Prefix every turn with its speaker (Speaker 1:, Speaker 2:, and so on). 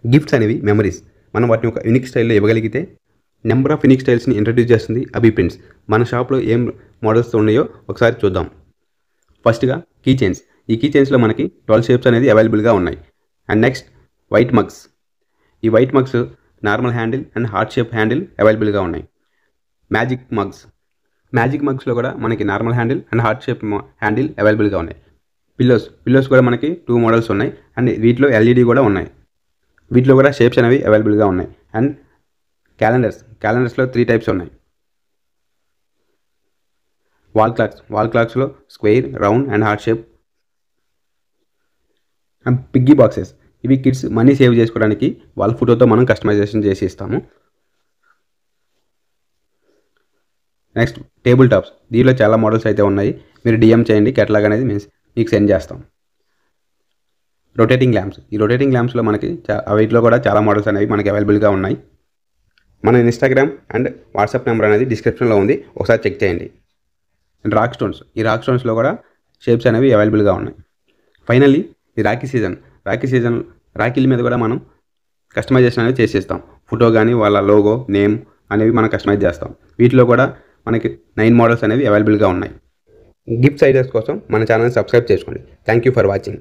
Speaker 1: Gifts అనేవి memories. మనం వాటిని ఒక యూనిక్ స్టైల్లో ఇవ్వగలిగితే నెంబర్ ఆఫ్ యూనిక్ స్టైల్స్ని ఇంట్రడ్యూస్ చేస్తుంది అభి ప్రింట్స్. మన షాప్లో ఏం మోడల్స్ ఉన్నాయో ఒకసారి చూద్దాం. ఫస్ట్గా కీ చైన్స్. ఈ కీ చైన్స్లో మనకి 12 షేప్స్ అనేది అవైలబుల్గా ఉన్నాయి. And next white mugs. ఈ white mugs normal handle and heart shape handle అవైలబుల్గా ఉన్నాయి. Magic mugs. మ్యాజిక్ మగ్స్లో కూడా మనకి normal handle and heart shape handle అవైలబుల్గా ఉన్నాయి. పిల్లోస్ కూడా మనకి 2 మోడల్స్ ఉన్నాయి. అండ్ వీటిలో ఎల్ఈడి కూడా ఉన్నాయి. వీటిలో కూడా షేప్స్ అనేవి అవైలబుల్గా ఉన్నాయి. అండ్ క్యాలెండర్స్లో 3 టైప్స్ ఉన్నాయి. వాల్ క్లాక్స్లో square, round and heart shape. And piggy boxes. ఇవి కిడ్స్ మనీ సేవ్ చేసుకోవడానికి వాళ్ళ ఫోటోతో మనం కస్టమైజేషన్ చేసి ఇస్తాము. Next table tops. దీనిలో చాలా మోడల్స్ అయితే ఉన్నాయి. మీరు డిఎం చేయండి, కేటలాగ్ అనేది మీకు సెండ్ చేస్తాం. Rotating lamps. ఈ రొటేటింగ్ ల్యాంప్స్లో మనకి వీటిలో కూడా చాలా మోడల్స్ అనేవి మనకి అవైలబుల్గా ఉన్నాయి. మన ఇన్స్టాగ్రామ్ అండ్ వాట్సాప్ నెంబర్ అనేది డిస్క్రిప్షన్లో ఉంది, ఒకసారి చెక్ చేయండి. And rock stones. ఈ రాక్ స్టోన్స్లో కూడా షేప్స్ అనేవి అవైలబుల్గా ఉన్నాయి. ఫైనల్లీ ఈ రాఖీ సీజన్ రాఖీల మీద కూడా మనం కస్టమైజేషన్ అనేది చేసేస్తాం. ఫోటో కానీ వాళ్ళ లోగో, నేమ్ అనేవి మనం కస్టమైజ్ చేస్తాం. వీటిలో కూడా మనకి 9 మోడల్స్ అనేవి అవైలబుల్గా ఉన్నాయి. గిఫ్ట్స్ ఐడియాస్ కోసం మన ఛానల్ని సబ్స్క్రైబ్ చేసుకోండి. Thank you for watching.